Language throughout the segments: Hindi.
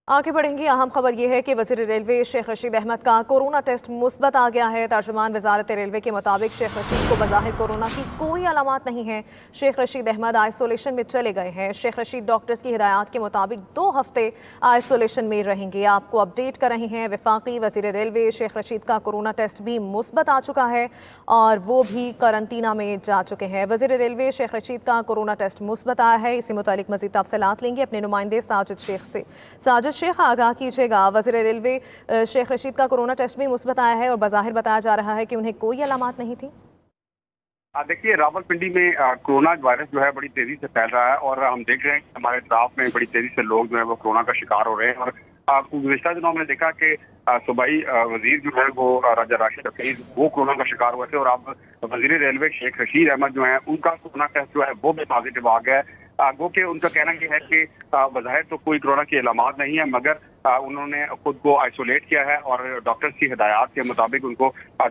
आगे बढ़ेंगे। अहम खबर यह है कि वज़ीर रेलवे शेख रशीद अहमद का कोरोना टेस्ट मुस्बत आ गया है। तर्जुमान वजारत रेलवे के मुताबिक शेख रशीद को बज़ाहिर कोरोना की कोई अलामत नहीं है। शेख रशीद अहमद आइसोलेशन में चले गए हैं। शेख रशीद डॉक्टर्स की हिदायत के मुताबिक 2 हफ्ते आइसोलेशन में रहेंगे। आपको अपडेट कर रहे हैं, वफाकी वज़ीर रेलवे शेख रशीद का कोरोना टेस्ट भी मुस्बत आ चुका है और वो भी करंतना में जा चुके हैं। वज़ीर रेलवे शेख रशीद का कोरोना टेस्ट मुस्बत आया है। इसी मुतालिक मज़ीद तफसीलात लेंगे अपने नुमाइंदे साजिद शेख से। साजिद शेख, आगाह कीजिएगा, वज़ीर रेलवे शेख रशीद का कोरोना टेस्ट भी मुस्बत आया है और बज़ाहिर बताया जा रहा है कि उन्हें कोई अलामत नहीं थी। देखिए, रावलपिंडी में कोरोना वायरस जो है बड़ी तेजी से फैल रहा है और हम देख रहे हैं कि हमारे इतराफ में बड़ी तेजी से लोग जो है वो कोरोना का शिकार हो रहे हैं। और गुज़िश्ता दिनों में देखा कि सूबाई वजीर जो है वो राजा राशिद हफीज वो कोरोना का शिकार हुए थे और अब वजीर रेलवे शेख रशीद अहमद जो है उनका कोरोना टेस्ट जो है वो भी पॉजिटिव आ गया है। गो के उनका कहना यह है कि बज़ाहिर तो कोई कोरोना की अलामत नहीं है, मगर उन्होंने खुद को आइसोलेट किया है और डॉक्टर्स की हिदायत के मुताबिक उनको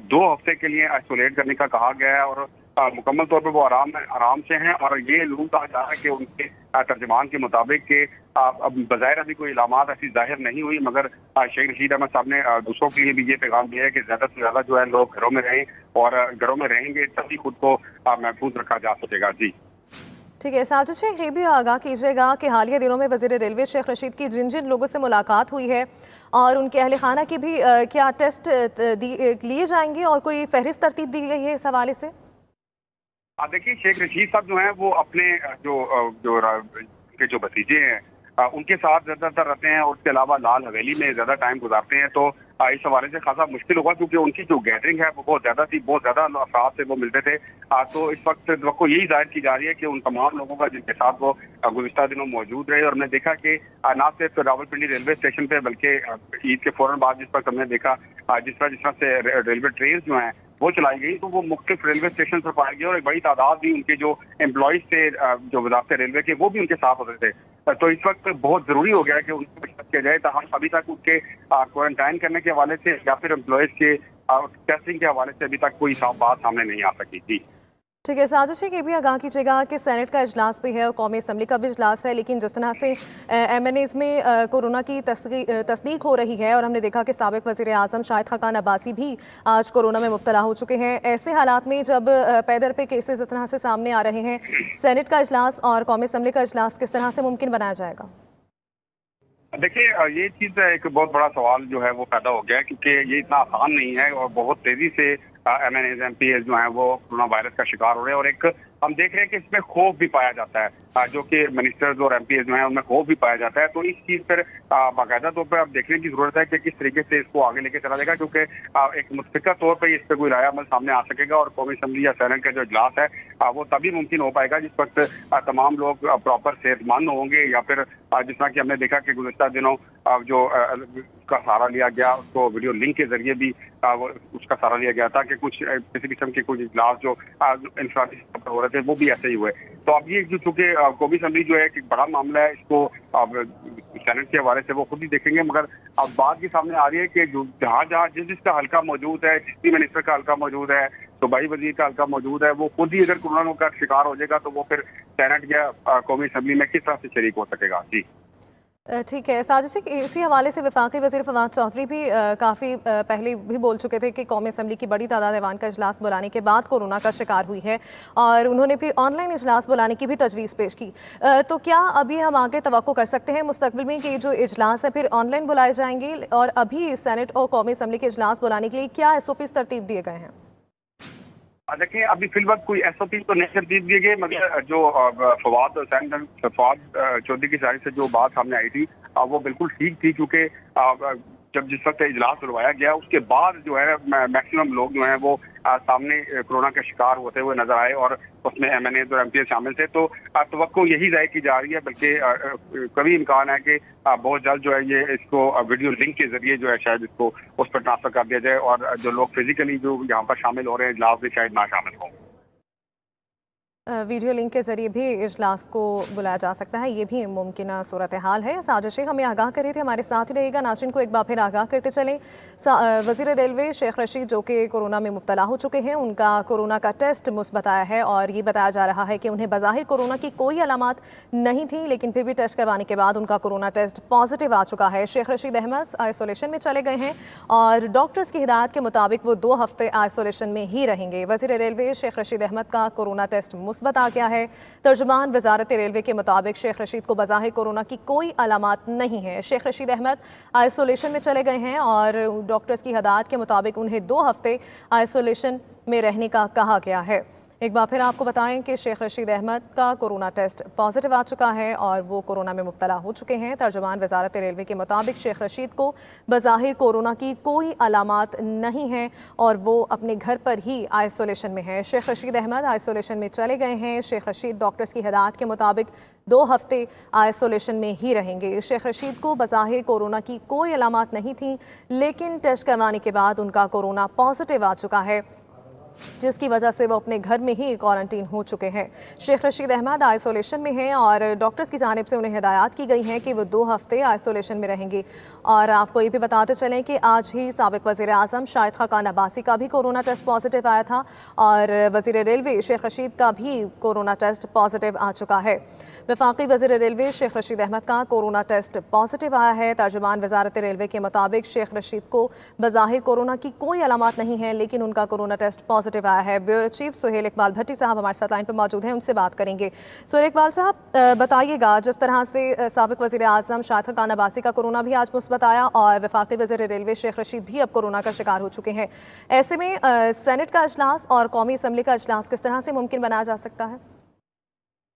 2 हफ्ते के लिए आइसोलेट करने का कहा गया है और मुकम्मल तौर पर वो आराम से हैं। और ये जरूर कहा जा रहा है कि उनके तर्जमान के मुताबिक कि अब बज़ाहिर अभी कोई इलामात ऐसी जाहिर नहीं हुई, मगर शेख रशीद अहमद साहब ने दूसरों के लिए भी ये पैगाम दिया है कि ज्यादा से ज्यादा जो है लोग घरों में रहें और घरों में रहेंगे तभी खुद को महफूज रखा जा सकेगा। जी ठीक है, साजिद शेख, ये भी आगाह कीजिएगा कि हालिया दिनों में वज़ीर रेलवे शेख रशीद की जिन जिन लोगों से मुलाकात हुई है और उनके अहल खाना के भी क्या टेस्ट लिए जाएंगे और कोई फहरिस्त तरतीब दी गई है इस हवाले से? देखिए, शेख रशीद साहब जो हैं वो अपने जो भतीजे हैं उनके साथ ज्यादातर रहते हैं और उसके अलावा लाल हवेली में ज्यादा टाइम गुजारते हैं। तो इस हवाले से खासा मुश्किल होगा क्योंकि उनकी जो गैदरिंग है वो बहुत ज्यादा थी, बहुत ज्यादा अफराद से वो मिलते थे। तो इस वक्त तो यही जाहिर की जा रही है कि उन तमाम लोगों का जिनके साथ वो गुज़िश्ता दिनों मौजूद रहे। और हमने देखा कि न सिर्फ रावलपिंडी रेलवे स्टेशन पे बल्कि ईद के फौरन बाद जिस पर हमने देखा जिस तरह से रेलवे ट्रेन जो है वो चलाई गई तो वो मुख्तलिफ रेलवे स्टेशन पर पाई गई और एक बड़ी तादाद भी उनके जो एम्प्लॉयज थे जो वजारत रेलवे के वो भी उनके साथ होते थे। तो इस वक्त बहुत जरूरी हो गया है कि उनको किया जाए। ताहम अभी तक उनके क्वारंटाइन करने के हवाले से या फिर एम्प्लॉयज के टेस्टिंग के हवाले से अभी तक कोई साफ बात सामने नहीं आ सकी थी। ठीक है, साजिद शेख, ये भी आगाह कीजिएगा कि सेनेट का इजलास भी है और कौमी असम्बली का भी इजलास है, लेकिन जिस तरह से MNAs में कोरोना की तस्दीक हो रही है और हमने देखा कि साबिक वज़ीर आज़म शाहिद खाकान अब्बासी भी आज कोरोना में मुब्तला हो चुके हैं, ऐसे हालात में जब पैदर पे केसेस इस तरह से सामने आ रहे हैं, सेनेट का इजलास और कौमी असम्बली का इजलास किस तरह से मुमकिन बनाया जाएगा? देखिए, ये चीज एक बहुत बड़ा सवाल जो है वो पैदा हो गया है क्योंकि ये इतना आसान नहीं है और बहुत तेजी से MNAs MPs जो हैं वो कोरोना वायरस का शिकार हो रहे हैं। और एक हम देख रहे हैं कि इसमें खौफ भी पाया जाता है, जो कि मिनिस्टर्स और MPs जो हैं उनमें खौफ भी पाया जाता है। तो इस चीज पर बाकायदा तौर पर अब देखने की जरूरत है कि किस तरीके से इसको आगे लेके चला जाएगा, क्योंकि एक मुतफ़िक़ा तौर पर इस पर कोई राय अमल सामने आ सकेगा और कौमी असम्बली या सेनेट का जो इजलास है वो तभी मुमकिन हो पाएगा जिस वक्त तमाम लोग प्रॉपर सेहतमंद होंगे या फिर जिस तरह की हमने देखा कि गुज़िश्ता दिनों जो उसका सहारा लिया गया, उसको वीडियो लिंक के जरिए भी उसका सहारा लिया गया था कि कुछ किसी किस्म के कुछ इजलास जो इंफरादी हो रहे थे वो भी ऐसे ही हुए। तो अब ये जो चूंकि कौमी असम्बली जो है एक बड़ा मामला है, इसको अब सेनेट के हवाले से वो खुद ही देखेंगे, मगर अब बात ये सामने आ रही है कि जो जहाँ जहाँ जिसका हल्का मौजूद है, जिस मिनिस्टर का हल्का मौजूद है, सूबाई वजीर का हल्का मौजूद है, वो खुद ही अगर कोरोना का शिकार हो जाएगा तो वो फिर सेनेट या कौमी असम्बली में किस तरह से शरीक हो सकेगा। जी ठीक है, साजिद शेख, इसी हवाले से वफाकी वज़ीर फवाद चौधरी भी काफ़ी पहले भी बोल चुके थे कि कौमी असम्बली की बड़ी तादाद ऐवान का इजलास बुलाने के बाद कोरोना का शिकार हुई है और उन्होंने भी ऑनलाइन इजलास बुलाने की भी तजवीज़ पेश की। तो क्या अभी हम आगे तवक्को कर सकते हैं मुस्तकबिल में कि जो इजलास है फिर ऑनलाइन बुलाए जाएंगे, और अभी सेनेट और कौमी असम्बली के इजलास बुलाने के लिए क्या SOPs तरतीब दिए गए हैं? देखिए, अभी फिलहाल कोई SOP तो नहीं तरतीब दिए गए, मगर जो फवाद चौधरी की जानिब से जो बात सामने आई थी वो बिल्कुल ठीक थी, क्योंकि जब जिस वक्त इजलास बुलवाया गया उसके बाद जो है मैक्सिमम लोग जो हैं वो सामने कोरोना के शिकार होते हुए नजर आए और उसमें MNAs और MPs शामिल थे। तो तवक्को यही राय की जा रही है, बल्कि कभी इम्कान है कि बहुत जल्द जो है ये इसको वीडियो लिंक के जरिए जो है शायद इसको उस पर ट्रांसफर कर दिया जाए और जो लोग फिजिकली जो यहाँ पर शामिल हो रहे हैं इजलास में शायद ना शामिल हों। वीडियो लिंक के जरिए भी इजलास को बुलाया जा सकता है, ये भी मुमकिन सूरत हाल है। साजिशें हमें आगाह कर रही थी, हमारे साथ ही रहेगा। नाज़रीन को एक बार फिर आगाह करते चलें, वज़ीर रेलवे शेख रशीद जो कि कोरोना में मुब्तला हो चुके हैं, उनका कोरोना का टेस्ट मुस्बत आया है और ये बताया जा रहा है कि उन्हें बज़ाहिर कोरोना की कोई अलामात नहीं थी, लेकिन फिर भी टेस्ट करवाने के बाद उनका कोरोना टेस्ट पॉजिटिव आ चुका है। शेख रशीद अहमद आइसोलेशन में चले गए हैं और डॉक्टर्स की हिदायत के मुताबिक वो 2 हफ्ते आइसोलेशन में ही रहेंगे। वज़ीर रेलवे शेख रशीद अहमद का कोरोना टेस्ट मुस्बत आ गया है। तर्जुमान वजारत रेलवे के मुताबिक शेख रशीद को बज़ाहिर कोरोना की कोई अलामात नहीं है। शेख रशीद अहमद आइसोलेशन में चले गए हैं और डॉक्टर्स की हिदायत के मुताबिक उन्हें 2 हफ्ते आइसोलेशन में रहने का कहा गया है। एक बार फिर आपको बताएं कि शेख रशीद अहमद का कोरोना टेस्ट पॉजिटिव आ चुका है और वो कोरोना में मुब्तला हो चुके हैं। तर्जुमान वजारत रेलवे के मुताबिक शेख रशीद को बज़ाहिर कोरोना की कोई अलामात नहीं है और वो अपने घर पर ही आइसोलेशन में है। शेख रशीद अहमद आइसोलेशन में चले गए हैं। शेख रशीद डॉक्टर्स की हिदायत के मुताबिक 2 हफ्ते आइसोलेशन में ही रहेंगे। शेख रशीद को बज़ाहिर कोरोना की कोई अलामात नहीं थी, लेकिन टेस्ट करवाने के बाद उनका कोरोना पॉजिटिव आ चुका है, जिसकी वजह से वो अपने घर में ही क्वारंटीन हो चुके हैं। शेख रशीद अहमद आइसोलेशन में हैं और डॉक्टर्स की जानिब से उन्हें हिदायत की गई हैं कि वो 2 हफ्ते आइसोलेशन में रहेंगे। और आपको ये भी बताते चलें कि आज ही साबिक वज़ीर आज़म शाहिद खाकान अब्बासी का भी कोरोना टेस्ट पॉजिटिव आया था और वज़ीर रेलवे शेख रशीद का भी कोरोना टेस्ट पॉजिटिव आ चुका है। वफाकी वज़ीर रेलवे शेख रशीद अहमद का कोरोना टेस्ट पॉजिटिव आया है। तर्जुमान वजारत रेलवे के मुताबिक शेख रशीद को बज़ाहिर कोरोना की कोई अलामात नहीं है, लेकिन उनका कोरोना टेस्ट पॉजिटिव आया है। ब्यूरो चीफ सुहेल इकबाल भट्टी साहब हमारे साथ लाइन पर मौजूद हैं, उनसे बात करेंगे। सुहेल इकबाल साहब बताइएगा, जिस तरह से साबिक वज़ीर आज़म शाहिद खाकान अब्बासी का कोरोना भी आज मुस्बत आया और वफाकी वज़ीर रेलवे शेख रशीद भी अब कोरोना का शिकार हो चुके हैं, ऐसे में सेनेट का इजलास और कौमी असम्बली का इजलास किस तरह से मुमकिन बनाया जा सकता है?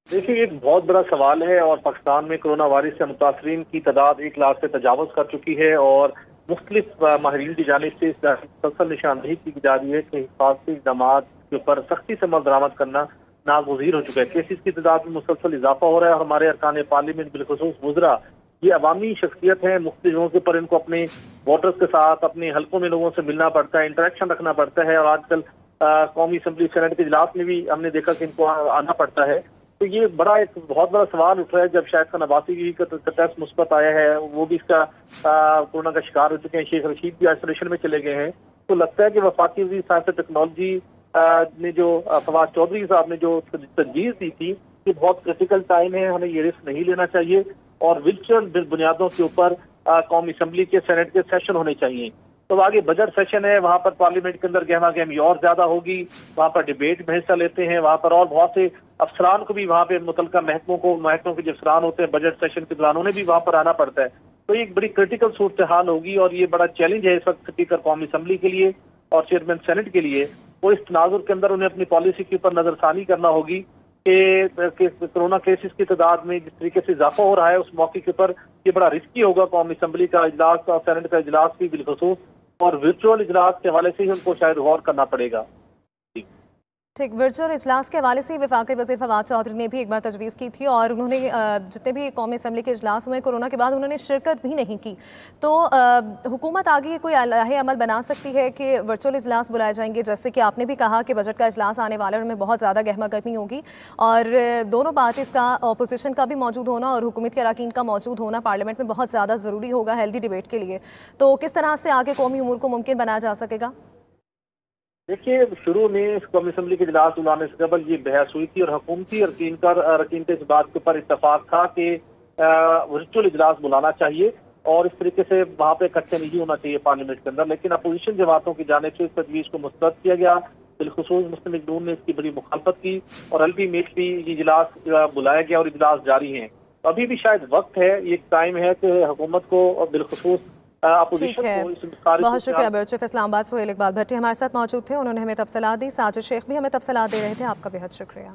देखिए, एक बहुत बड़ा सवाल है और पाकिस्तान में कोरोना वायरस से मुतासरीन की तादाद 1 लाख से तजावज़ कर चुकी है और मुख्तलिफ माहिरीन की जानिब से इस मुसलसल निशानदेही की जा रही है कि हिफाजती इक़दाम के ऊपर सख्ती से अमल दरामद करना नागुज़ीर हो चुका है। केसेस की तादाद में मुसलसल इजाफा हो रहा है और हमारे अरकान पार्लियामेंट बिलखुसूस वुज़रा ये अवामी शख्सियत है, मुख्तलिफ जगहों के ऊपर इनको अपने वोटर्स के साथ अपने हल्कों में लोगों से मिलना पड़ता है, इंटरेक्शन रखना पड़ता है और आजकल कौमी असम्बली सेनेट के इजलास में भी हमने देखा कि इनको आना पड़ता है। तो ये बड़ा एक बहुत बड़ा सवाल उठ रहा है। जब शाहिद खान अब्बासी का टेस्ट मुस्बत आया है, वो भी इसका कोरोना का शिकार हो चुके हैं, शेख रशीद भी आइसोलेशन में चले गए हैं, तो लगता है कि वफाकी वज़ीर साइंस और टेक्नोलॉजी ने जो फवाद चौधरी साहब ने जो तजवीज़ दी थी कि बहुत क्रिटिकल टाइम है, हमें ये रिस्क नहीं लेना चाहिए और वर्चुअल बुनियादों के ऊपर कौमी असम्बली के सेनेट के सेशन होने चाहिए। तो आगे बजट सेशन है, वहाँ पर पार्लियामेंट के अंदर गहमा गहमी और ज्यादा होगी, वहाँ पर डिबेट में हिस्सा लेते हैं, वहाँ पर और बहुत से अफसरान को भी वहाँ पे मुतलका महकमों के जो अफसरान होते हैं बजट सेशन के दौरान उन्हें भी वहाँ पर आना पड़ता है। तो एक बड़ी क्रिटिकल सूरत हाल होगी और ये बड़ा चैलेंज है इस वक्त स्पीकर कौमी असम्बली के लिए और चेयरमैन सेनेट के लिए। वो इस तनाजुर के अंदर उन्हें अपनी पॉलिसी के ऊपर नजरसानी करना होगी कि कोरोना केसेस की तादाद में जिस तरीके से इजाफा हो रहा है उस मौके के ऊपर ये बड़ा रिस्की होगा। कौमी असम्बली का इजलास और सेनेट का इजलास भी बिलखुसूस और वर्चुअल इजलास के हवाले से ही उनको शायद गौर करना पड़ेगा। ठीक, वर्चुअल इजलास के हवाले से वफाकी वज़ीर फवाद चौधरी ने भी एक बार तजवीज़ की थी और उन्होंने जितने भी कौमी असम्बली के इजलास हुए कोरोना के बाद उन्होंने शिरकत भी नहीं की। तो हुकूमत आगे कोई लाहे अमल बना सकती है कि वर्चुअल इजलास बुलाए जाएंगे, जैसे कि आपने भी कहा कि बजट का इजलास आने वाला है और उनमें बहुत ज़्यादा गहमा गर्मी होगी और दोनों पार्टीज़ का अपोजिशन का भी मौजूद होना और हुकूमत के अरकान का मौजूद होना पार्लियामेंट में बहुत ज़्यादा ज़रूरी होगा हेल्दी डिबेट के लिए। तो किस तरह से आगे कौमी उमूर को मुमकिन बनाया जा सकेगा? देखिए, शुरू में कौमी असम्बली के इजलास बुलाने से कबल ये बहस हुई थी और हुकूमती अरकान के इस बात के ऊपर इत्तफाक था कि वर्चुअल इजलास बुलाना चाहिए और इस तरीके से वहाँ पे इकट्ठे नहीं होना चाहिए पार्लियामेंट के अंदर। लेकिन अपोजिशन जमातों की जानिब से इस तजवीज़ को मुस्तरद किया गया, बिलखुसूस मुस्लिम लीग नून ने इसकी बड़ी मुखालफत की और अल्टीमेटली ये इजलास बुलाया गया और इजलास जारी है। तो अभी भी शायद वक्त है, ये टाइम है कि हुकूमत को बिलखुसूस ठीक है, बहुत शुक्रिया। ब्यूरो चीफ इस्लामाबाद सुहेल इकबाल भट्टी हमारे साथ मौजूद थे, उन्होंने हमें तफसीलात दी। साजिद शेख भी हमें तफसीलात दे रहे थे, आपका बेहद शुक्रिया।